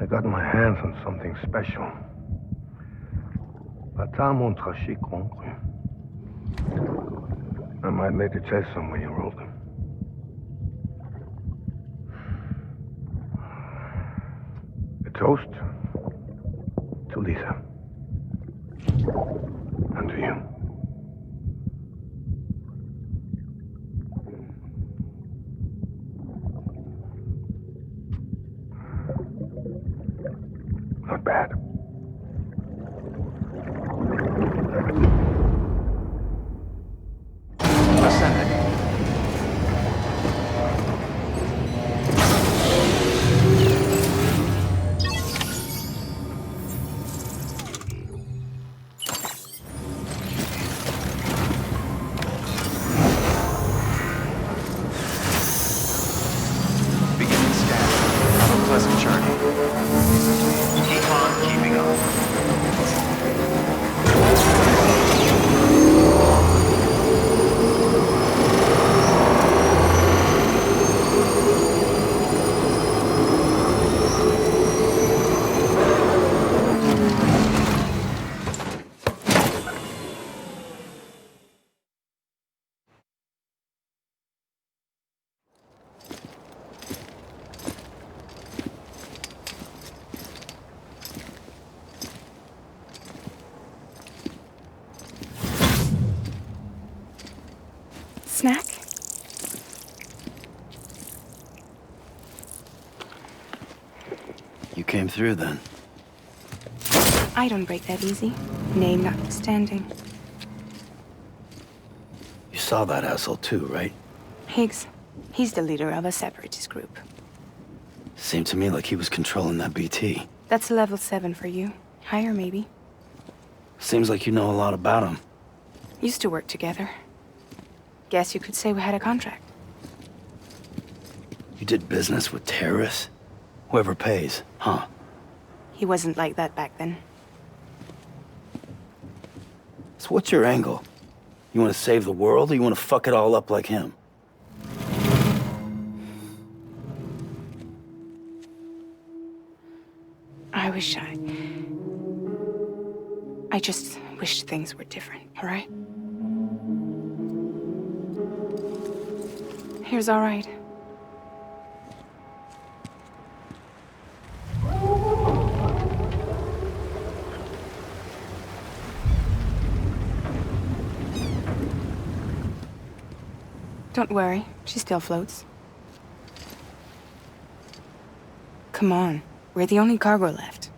I got my hands on something special. Pata mon traché concru. I might later taste some when you roll them. A toast to Lisa. And to you. Not bad. Snack? You came through then. I don't break that easy. Name notwithstanding. You saw that asshole too, right? Higgs. He's the leader of a separatist group. Seemed to me like he was controlling that BT. That's level 7 for you. Higher, maybe. Seems like you know a lot about him. Used to work together. Guess you could say we had a contract. You did business with terrorists? Whoever pays, huh? He wasn't like that back then. So what's your angle? You want to save the world, or you want to fuck it all up like him? I just wish things were different, all right? Here's all right. Don't worry, she still floats. Come on, we're the only cargo left.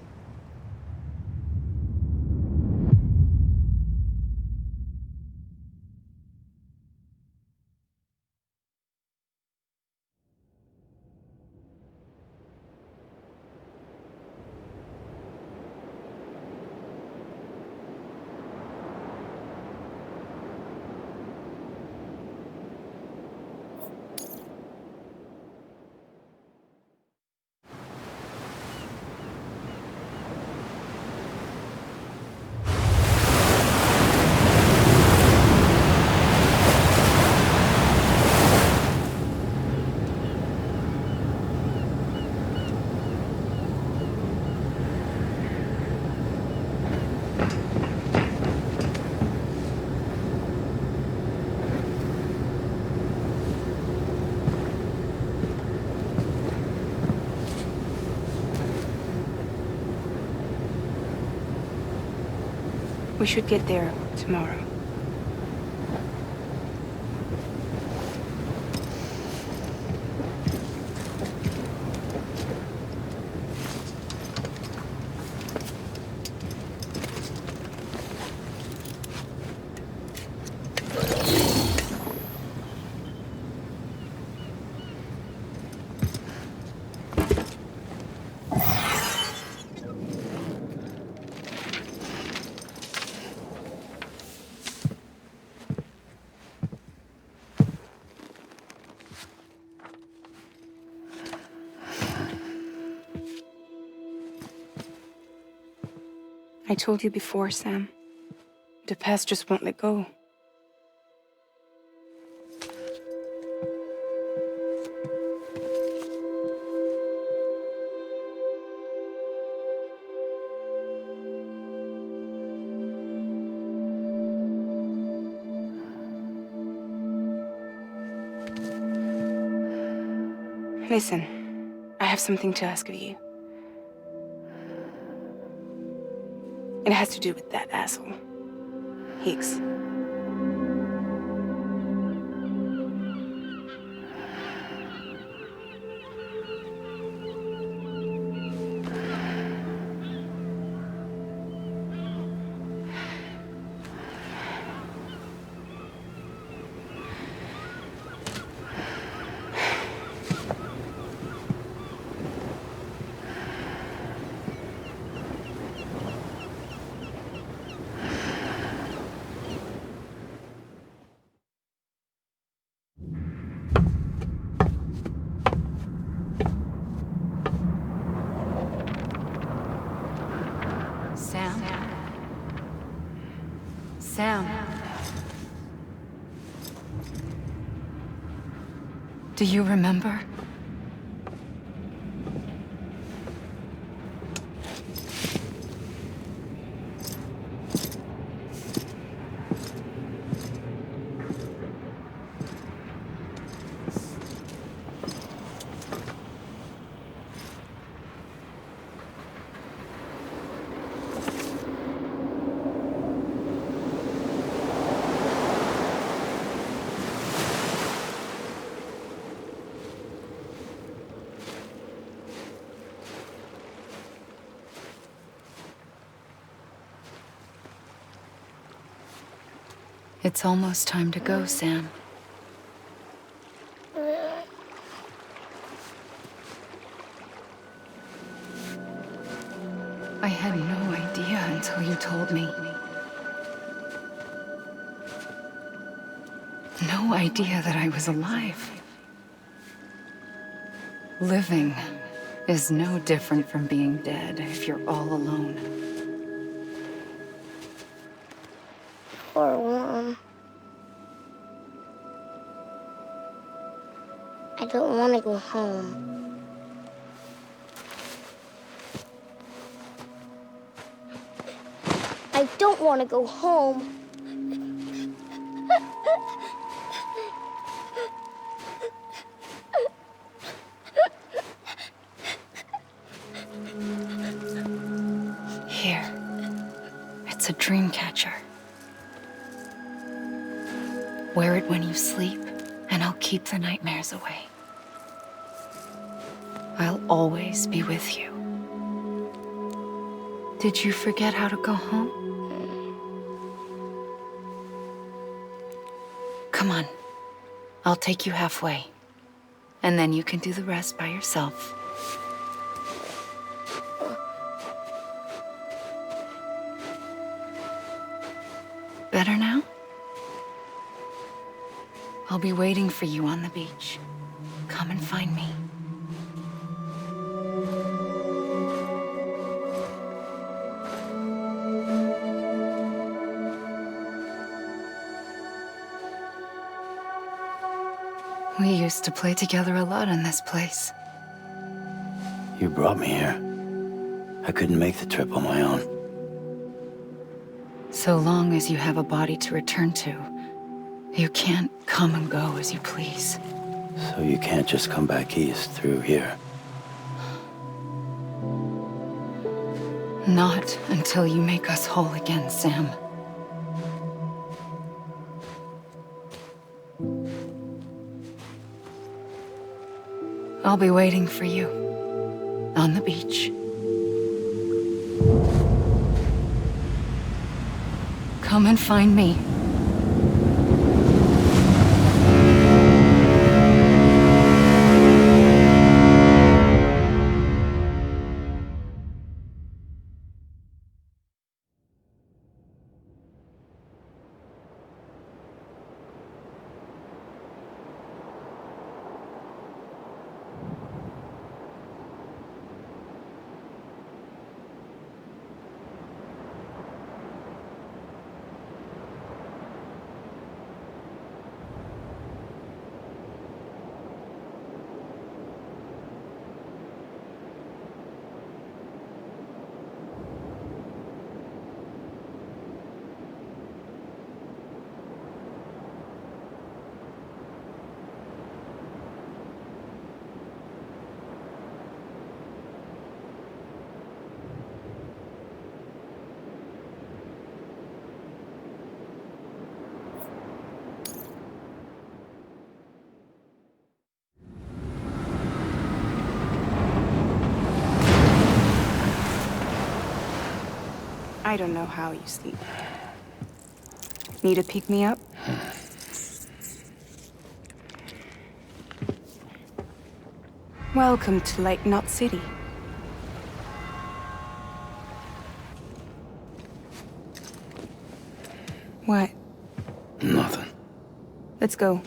We should get there tomorrow. I told you before, Sam. The past just won't let go. Listen, I have something to ask of you. It has to do with that asshole, Higgs. Sam. Do you remember? It's almost time to go, Sam. I had no idea until you told me. No idea that I was alive. Living is no different from being dead if you're all alone. Or warm. I don't want to go home. I don't want to go home. Here. It's a dream catcher. Wear it when you sleep, and I'll keep the nightmares away. I'll always be with you. Did you forget how to go home? Come on. I'll take you halfway. And then you can do the rest by yourself. Better now? I'll be waiting for you on the beach. Come and find me. We used to play together a lot in this place. You brought me here. I couldn't make the trip on my own. So long as you have a body to return to, you can't come and go as you please. So you can't just come back east through here? Not until you make us whole again, Sam. I'll be waiting for you on the beach. Come and find me. I don't know how you sleep. Need a pick-me-up? Welcome to Lake Knot City. What? Nothing. Let's go.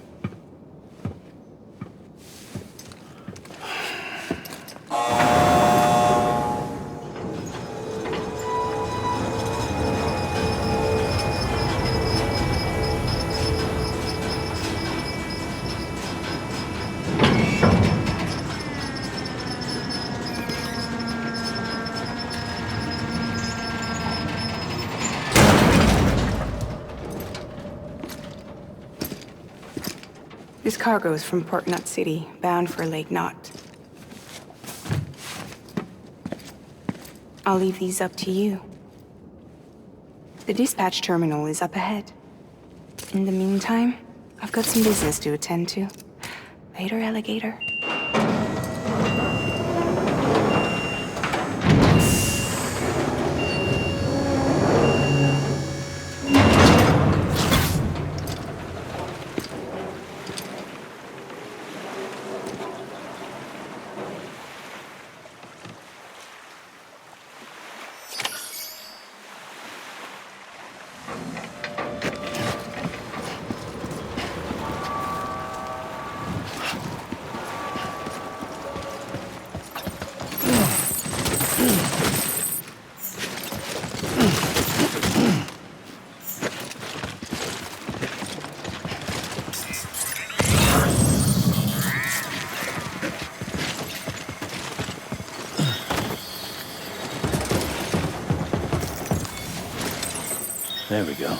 This cargo is from Port Knot City, bound for Lake Knot. I'll leave these up to you. The dispatch terminal is up ahead. In the meantime, I've got some business to attend to. Later, alligator. There we go.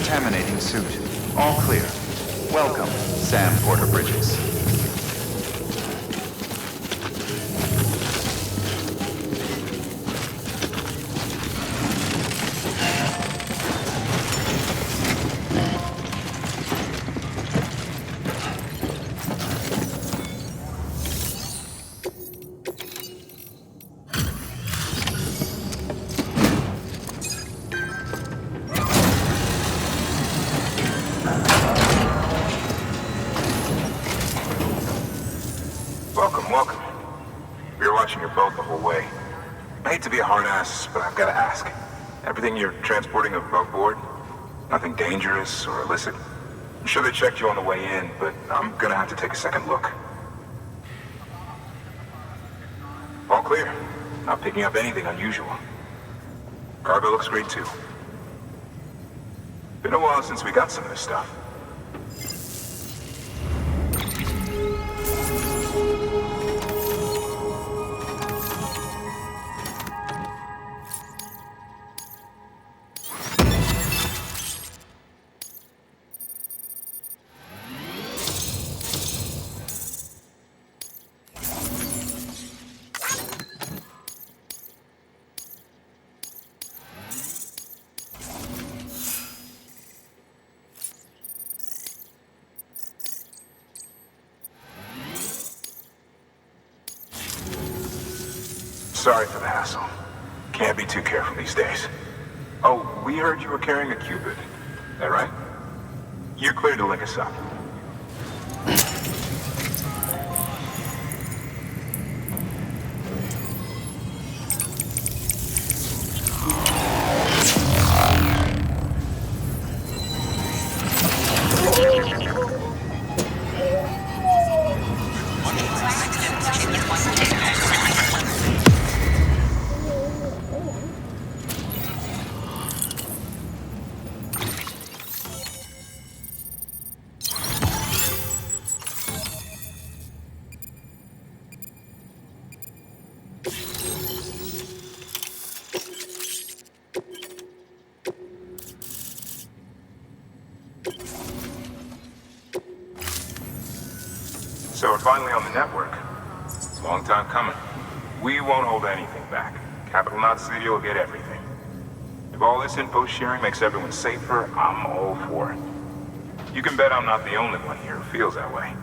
decontaminating suit. All clear. Welcome, Sam Porter Bridges. Welcome. We were watching your boat the whole way. I hate to be a hard ass, but I've got to ask. Everything you're transporting above board? Nothing dangerous or illicit? I'm sure they checked you on the way in, but I'm gonna have to take a second look. All clear. Not picking up anything unusual. Cargo looks great too. Been a while since we got some of this stuff. Sorry for the hassle. Can't be too careful these days. Oh, we heard you were carrying a Cupid. That right? You're cleared to link us up. So we're finally on the network. It's a long time coming. We won't hold anything back. Capital Knot City will get everything. If all this info sharing makes everyone safer, I'm all for it. You can bet I'm not the only one here who feels that way.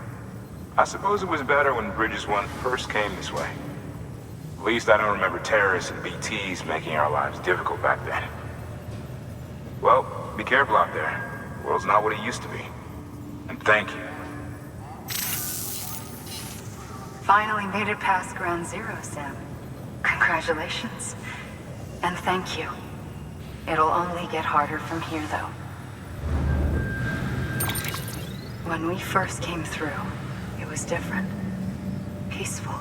I suppose it was better when Bridges 1 first came this way. At least I don't remember terrorists and BTs making our lives difficult back then. Well, be careful out there. The world's not what it used to be. And thank you. Finally made it past Ground Zero, Sam. Congratulations. And thank you. It'll only get harder from here, though. When we first came through, it was different. Peaceful.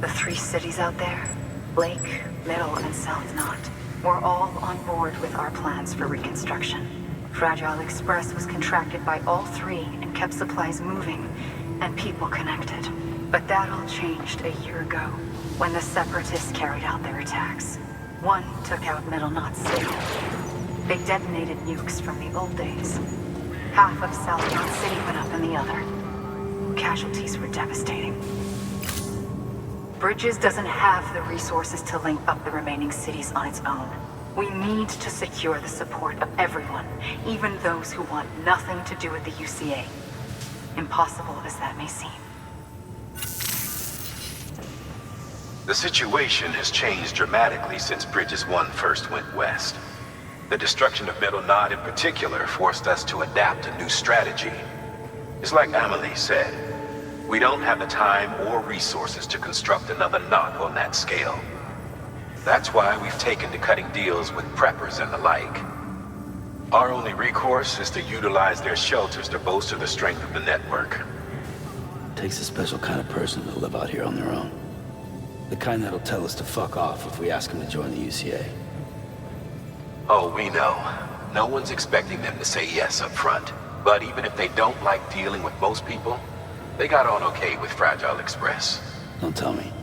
The 3 cities out there, Lake, Middle, and South Knot, were all on board with our plans for reconstruction. Fragile Express was contracted by all 3 and kept supplies moving and people connected. But that all changed a year ago, when the Separatists carried out their attacks. One took out Middle Knot City. They detonated nukes from the old days. Half of South Knot City went up in the other. Casualties were devastating. Bridges doesn't have the resources to link up the remaining cities on its own. We need to secure the support of everyone, even those who want nothing to do with the UCA. Impossible as that may seem. The situation has changed dramatically since Bridges 1 first went west. The destruction of Middle Knot in particular forced us to adapt a new strategy. It's like Amelie said, we don't have the time or resources to construct another knot on that scale. That's why we've taken to cutting deals with preppers and the like. Our only recourse is to utilize their shelters to bolster the strength of the network. Takes a special kind of person to live out here on their own. The kind that'll tell us to fuck off if we ask them to join the UCA. Oh, we know. No one's expecting them to say yes up front. But even if they don't like dealing with most people, they got on okay with Fragile Express. Don't tell me.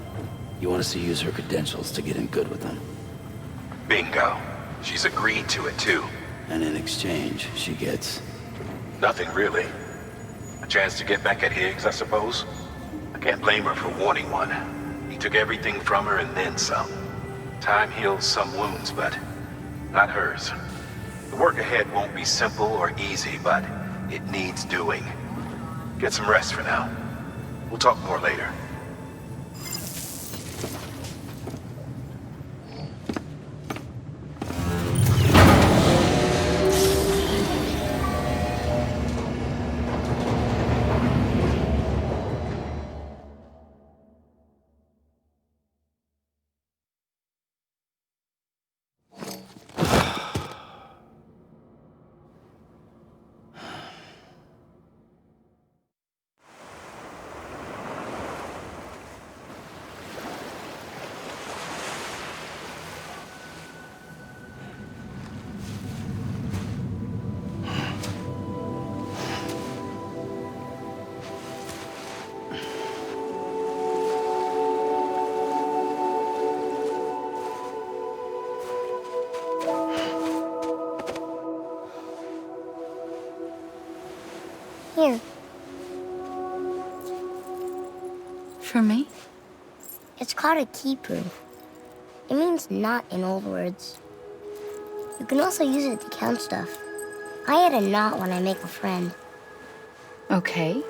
You want us to use her credentials to get in good with them? Bingo. She's agreed to it too. And in exchange, she gets... Nothing really. A chance to get back at Higgs, I suppose. I can't blame her for wanting one. He took everything from her and then some. Time heals some wounds, but not hers. The work ahead won't be simple or easy, but it needs doing. Get some rest for now. We'll talk more later. Here. For me? It's called a keeper. It means knot in old words. You can also use it to count stuff. I add a knot when I make a friend. Okay.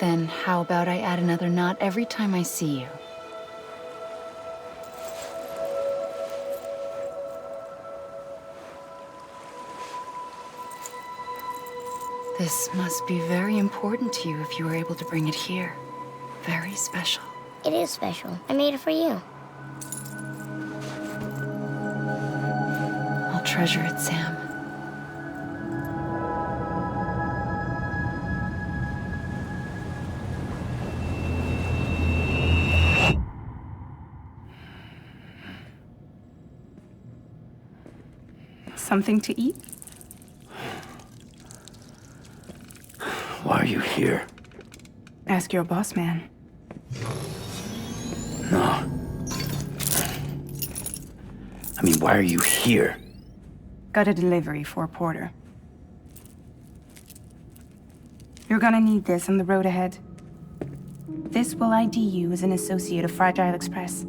Then how about I add another knot every time I see you? This must be very important to you if you were able to bring it here. Very special. It is special. I made it for you. I'll treasure it, Sam. Something to eat? Why are you here? Ask your boss man. No. I mean, why are you here? Got a delivery for Porter. You're gonna need this on the road ahead. This will ID you as an associate of Fragile Express.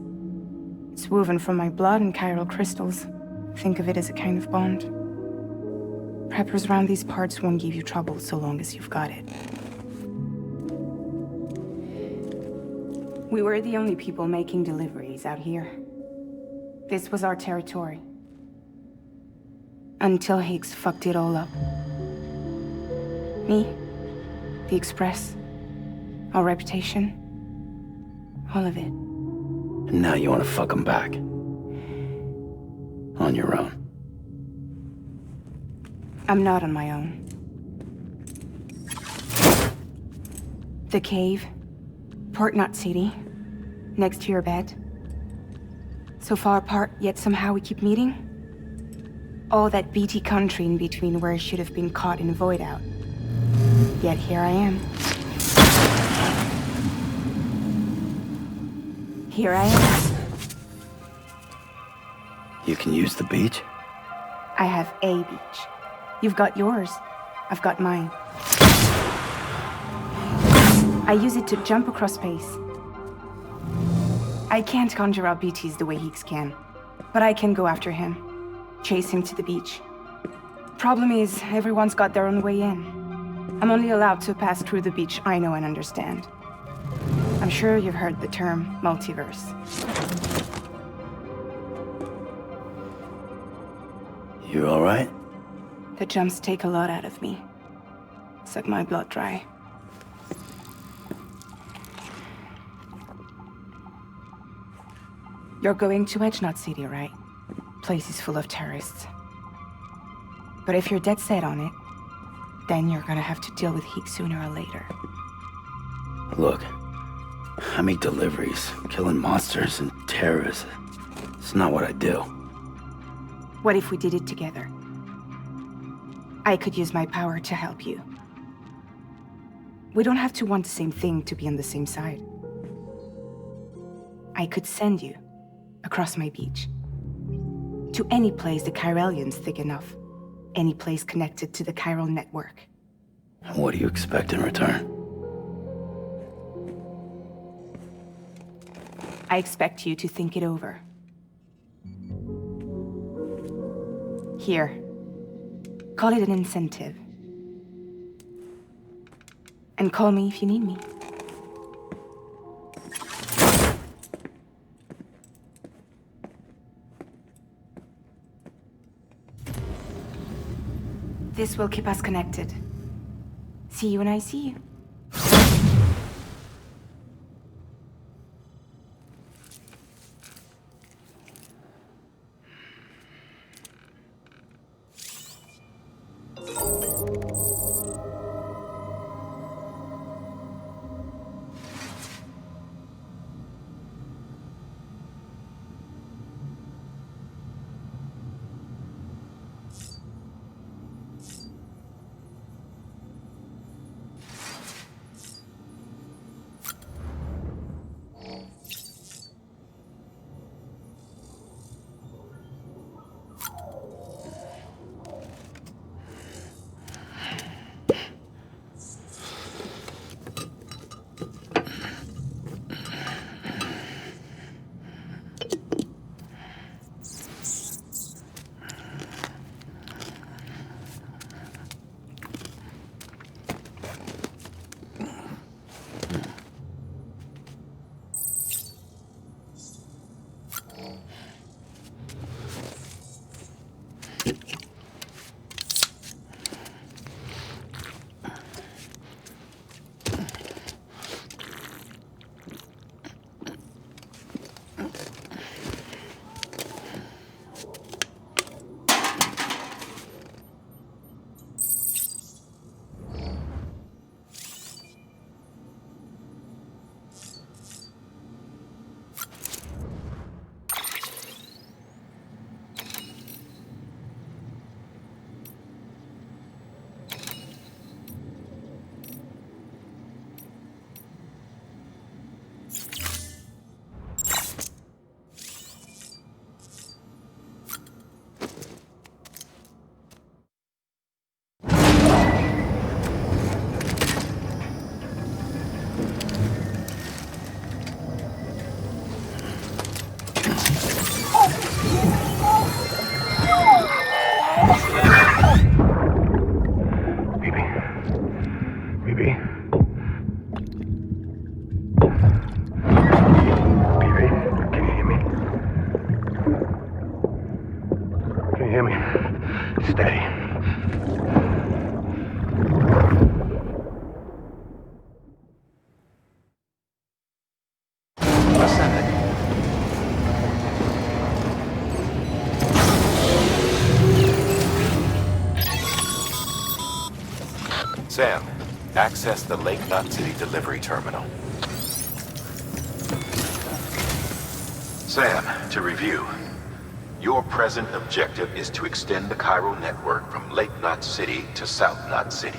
It's woven from my blood and chiral crystals. Think of it as a kind of bond. Preppers around these parts won't give you trouble so long as you've got it. We were the only people making deliveries out here. This was our territory. Until Higgs fucked it all up. Me, the Express, our reputation, all of it. And now you want to fuck him back. On your own. I'm not on my own. The cave, Port Knot City, next to your bed. So far apart, yet somehow we keep meeting. All that BT country in between where I should have been caught in a void out. Yet here I am. Here I am. You can use the beach? I have a beach. You've got yours. I've got mine. I use it to jump across space. I can't conjure up BTs the way Higgs can, but I can go after him, chase him to the beach. Problem is, everyone's got their own way in. I'm only allowed to pass through the beach I know and understand. I'm sure you've heard the term multiverse. You all right? The jumps take a lot out of me. Suck my blood dry. You're going to Edge Knot City, right? Place is full of terrorists. But if you're dead set on it, then you're gonna have to deal with Higgs sooner or later. Look, I make deliveries, killing monsters and terrorists. It's not what I do. What if we did it together? I could use my power to help you. We don't have to want the same thing to be on the same side. I could send you across my beach To any place the Chiralian's thick enough. Any place connected to the chiral network. What do you expect in return? I expect you to think it over. Here. Call it an incentive. And call me if you need me. This will keep us connected. See you when I see you. Sam, access the Lake Knot City delivery terminal. Sam, to review. Your present objective is to extend the chiral network from Lake Knot City to South Knot City.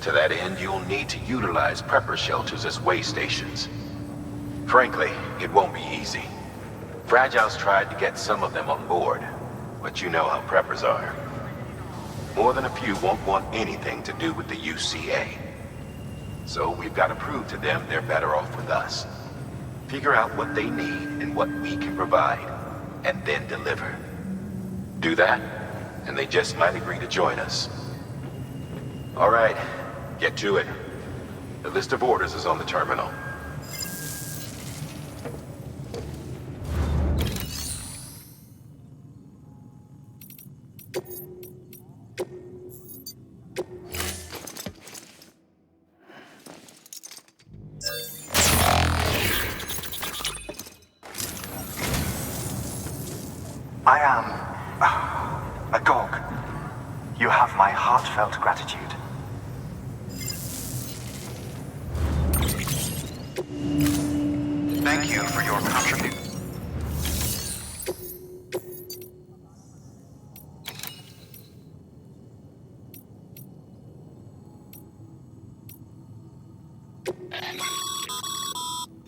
To that end, you'll need to utilize prepper shelters as way stations. Frankly, it won't be easy. Fragile's tried to get some of them on board, but you know how preppers are. More than a few won't want anything to do with the UCA. So we've got to prove to them they're better off with us. Figure out what they need and what we can provide, and then deliver. Do that, and they just might agree to join us. All right, get to it. The list of orders is on the terminal. I am a dog. You have my heartfelt gratitude. Thank you for your contribution.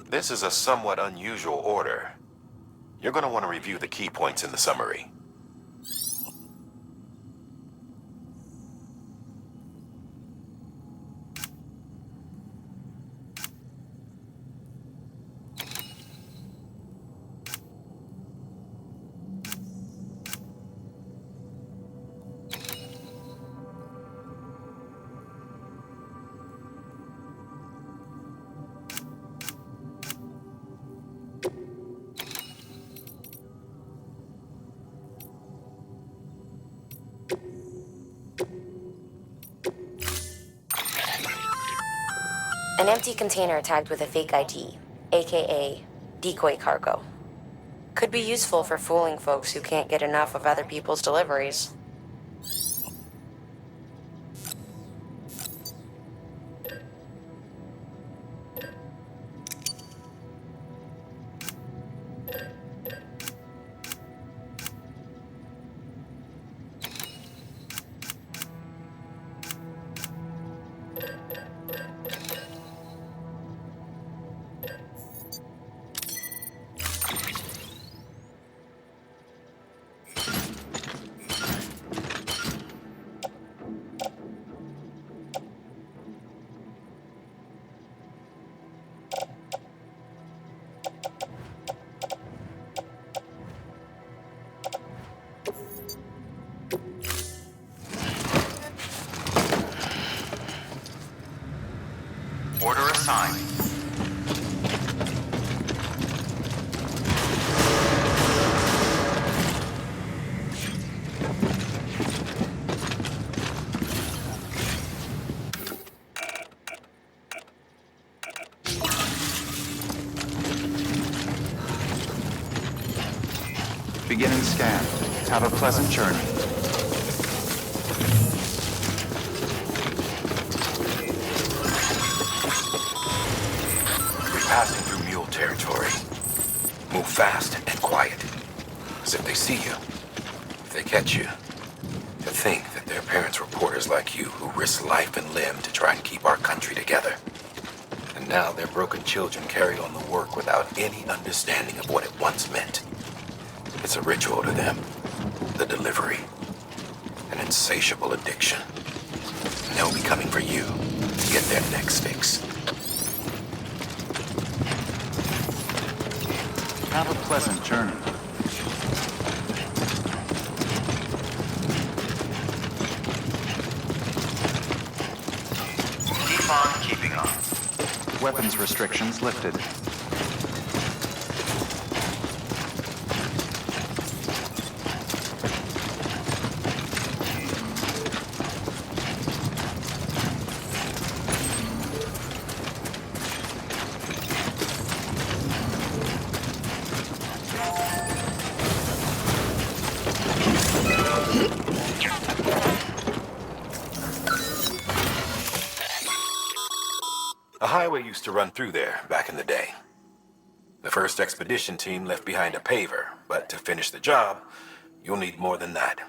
This is a somewhat unusual order. You're going to want to review the key points in the summary. An empty container tagged with a fake ID, aka decoy cargo. Could be useful for fooling folks who can't get enough of other people's deliveries. Order assigned. Beginning scan. Have a pleasant journey. Passing through mule territory. Move fast and quiet. As if they see you. If they catch you. To think that their parents reporters like you who risk life and limb to try and keep our country together. And now their broken children carry on the work without any understanding of what it once meant. It's a ritual to them. The delivery. An insatiable addiction. And they'll be coming for you to get their next fix. Have a pleasant journey. Keep on keeping on. Weapons restrictions lifted. A highway used to run through there back in the day. The first expedition team left behind a paver, but to finish the job, you'll need more than that.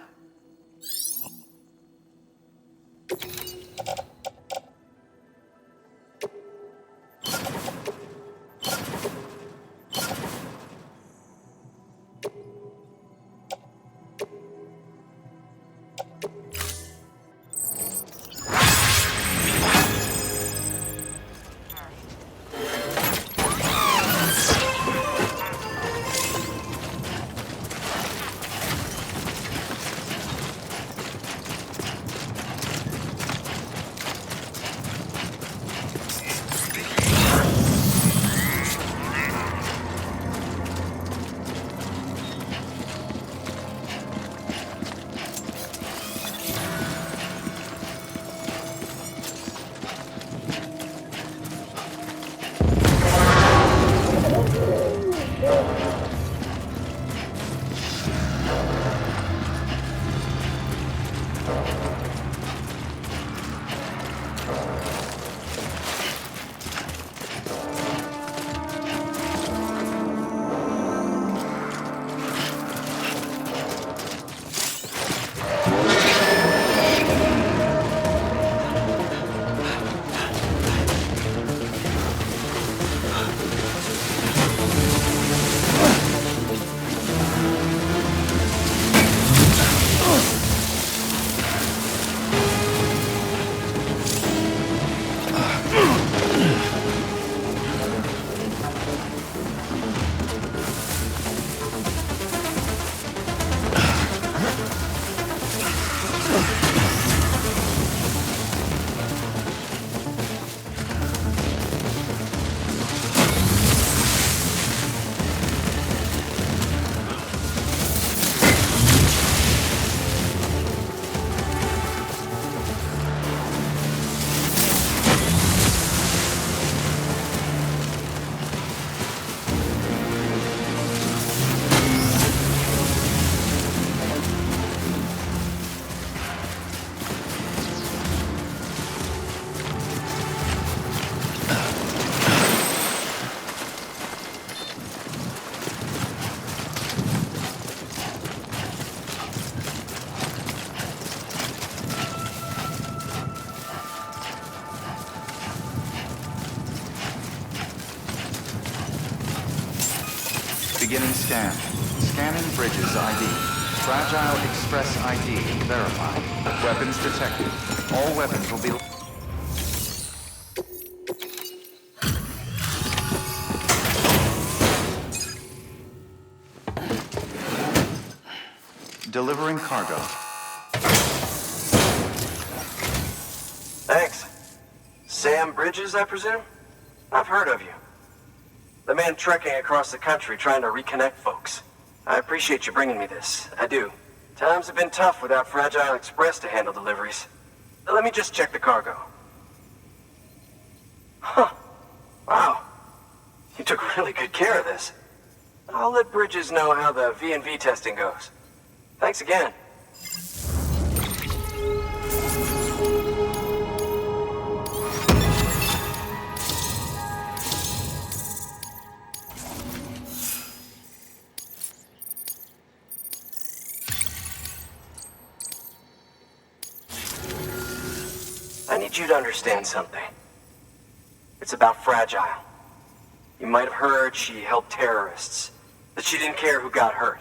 Beginning scan. Scanning Bridges ID. Fragile Express ID verified. Weapons detected. All weapons will be... Delivering cargo. Thanks. Sam Bridges, I presume? I've heard of you. The man trekking across the country trying to reconnect folks. I appreciate you bringing me this. I do. Times have been tough without Fragile Express to handle deliveries. Let me just check the cargo. Huh. Wow. You took really good care of this. I'll let Bridges know how the V&V testing goes. Thanks again. I need you to understand something. It's about Fragile. You might have heard she helped terrorists, that she didn't care who got hurt.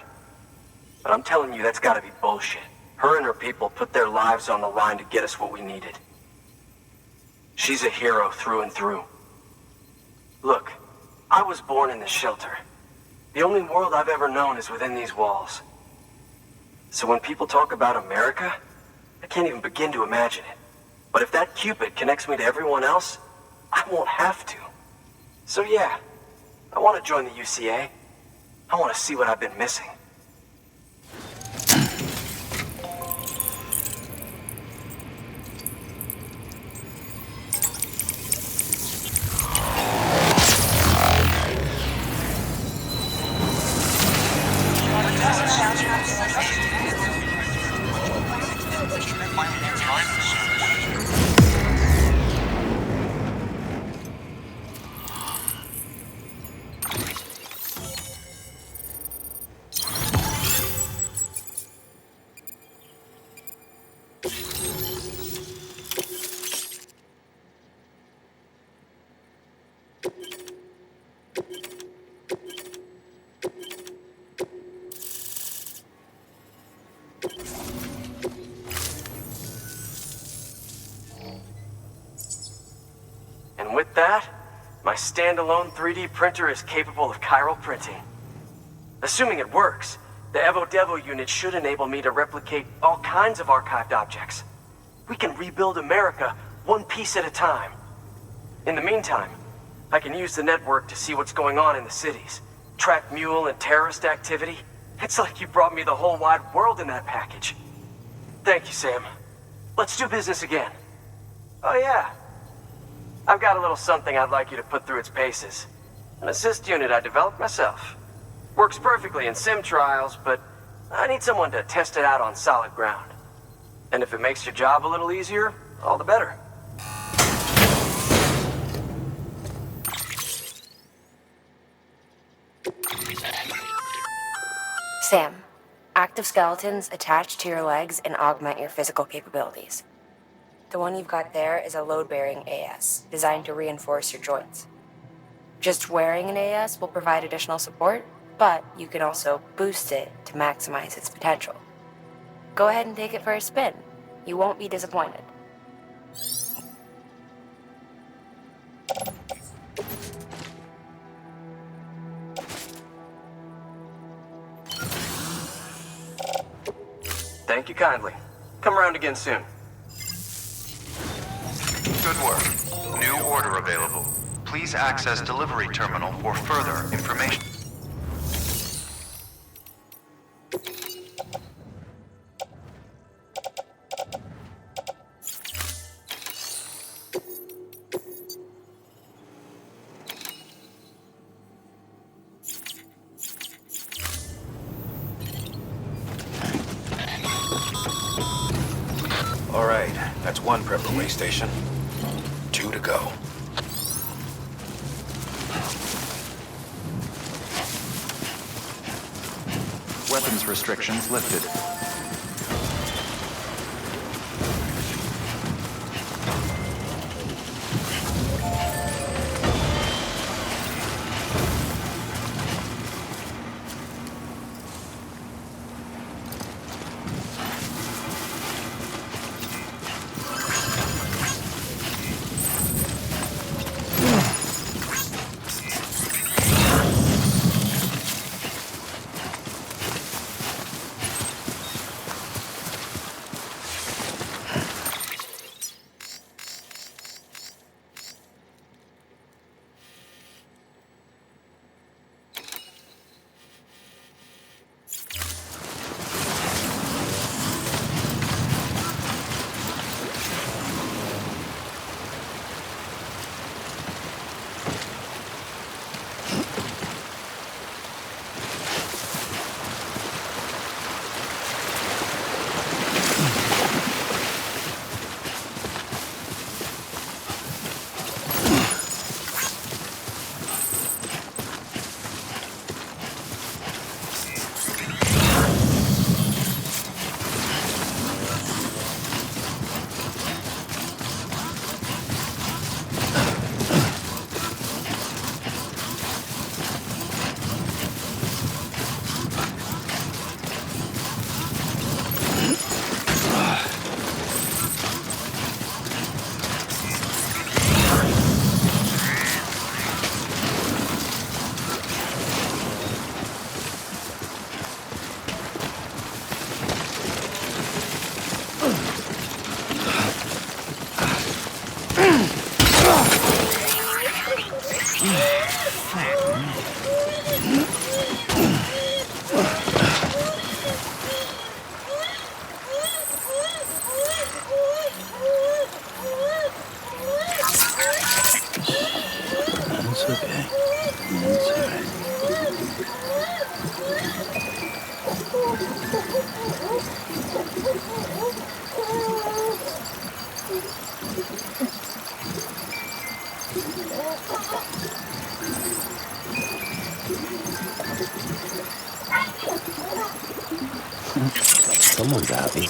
But I'm telling you, that's gotta be bullshit. Her and her people put their lives on the line to get us what we needed. She's a hero through and through. Look, I was born in this shelter. The only world I've ever known is within these walls. So when people talk about America, I can't even begin to imagine it. But if that Cupid connects me to everyone else, I won't have to. So yeah, I want to join the UCA. I want to see what I've been missing. And with that, my standalone 3D printer is capable of chiral printing. Assuming it works, the Evo Devo unit should enable me to replicate all kinds of archived objects. We can rebuild America one piece at a time. In the meantime, I can use the network to see what's going on in the cities, track mule and terrorist activity. It's like you brought me the whole wide world in that package. Thank you, Sam. Let's do business again. Oh yeah. I've got a little something I'd like you to put through its paces. An assist unit I developed myself. Works perfectly in sim trials, but I need someone to test it out on solid ground. And if it makes your job a little easier, all the better. Sam, active skeletons attach to your legs and augment your physical capabilities. The one you've got there is a load-bearing AS, designed to reinforce your joints. Just wearing an AS will provide additional support, but you can also boost it to maximize its potential. Go ahead and take it for a spin. You won't be disappointed. Thank you kindly. Come around again soon. Good work. New order available. Please access delivery terminal for further information. All right, that's one prep away station. 2 to go. Weapons restrictions lifted. Someone's happy.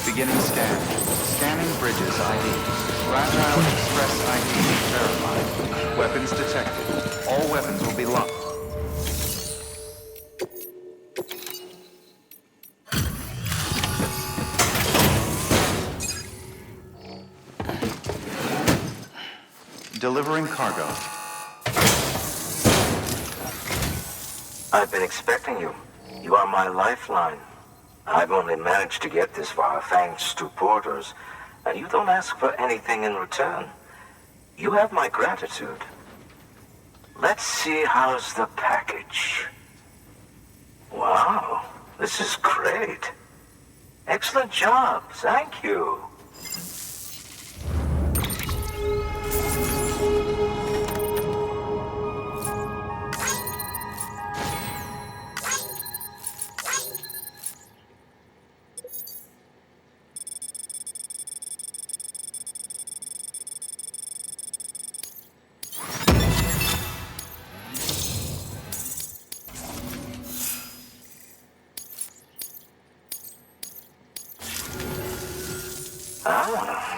Beginning scan. Scanning bridges ID. Fragile Express ID verified. Weapons detected. All weapons will be locked. Delivering cargo. I've been expecting you. You are my lifeline. I've only managed to get this far thanks to porters, and you don't ask for anything in return. You have my gratitude. Let's see how's the package. Wow, this is great. Excellent job, thank you.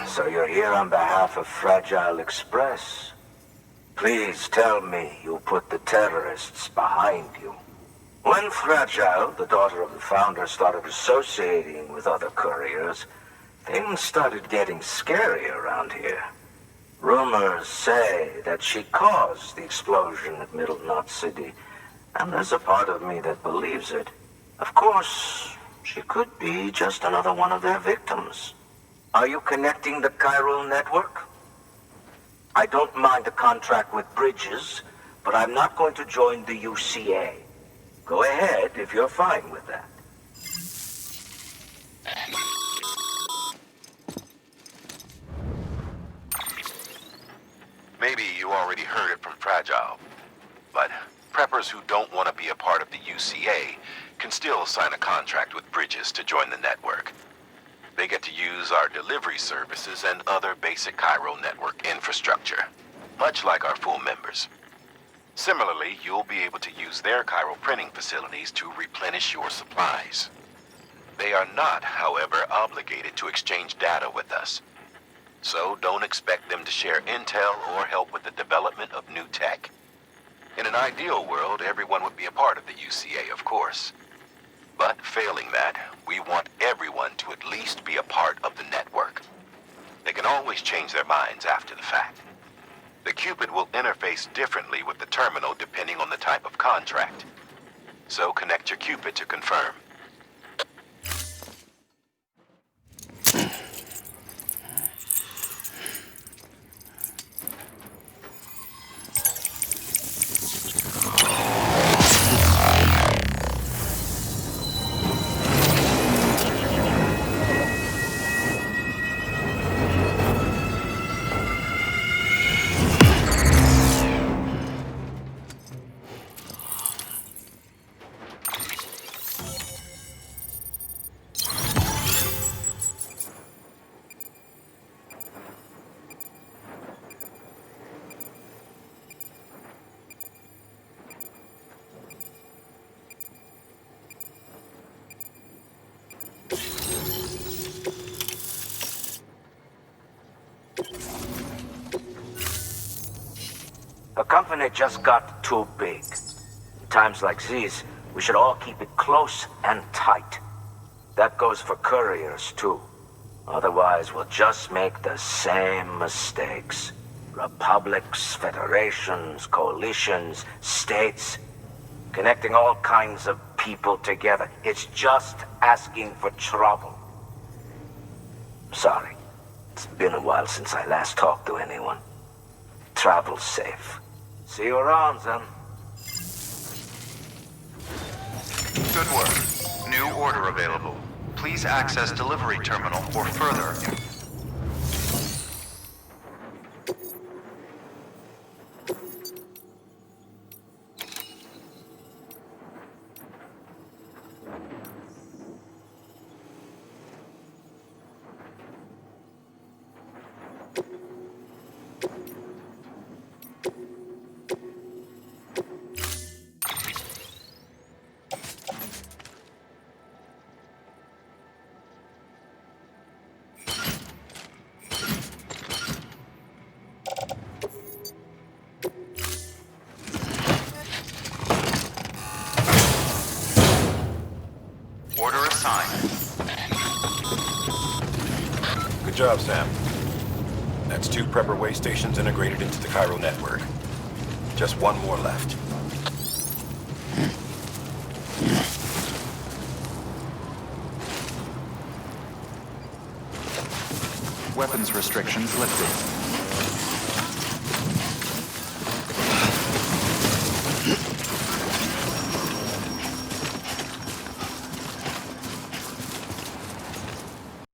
So you're here on behalf of Fragile Express. Please tell me you put the terrorists behind you. When Fragile, the daughter of the founder, started associating with other couriers, things started getting scary around here. Rumors say that she caused the explosion at Middle Knot City, and there's a part of me that believes it. Of course, she could be just another one of their victims. Are you connecting the chiral network? I don't mind a contract with Bridges, but I'm not going to join the UCA. Go ahead if you're fine with that. Maybe you already heard it from Fragile, but preppers who don't want to be a part of the UCA can still sign a contract with Bridges to join the network. They get to use our delivery services and other basic chiral network infrastructure, much like our full members. Similarly, you'll be able to use their chiral printing facilities to replenish your supplies. They are not, however, obligated to exchange data with us. So don't expect them to share intel or help with the development of new tech. In an ideal world, everyone would be a part of the UCA, of course. But failing that, we want everyone to at least be a part of the network. They can always change their minds after the fact. The Cupid will interface differently with the terminal depending on the type of contract. So connect your Cupid to confirm. The company just got too big. In times like these, we should all keep it close and tight. That goes for couriers, too. Otherwise, we'll just make the same mistakes. Republics, federations, coalitions, states, connecting all kinds of people together. It's just asking for trouble. Sorry. It's been a while since I last talked to anyone. Travel safe. See you around, then. Good work. New order available. Please access delivery terminal for further. Order assigned. Good job, Sam. That's 2 prepper way stations integrated into the chiral network. Just 1 more left. Weapons restrictions lifted.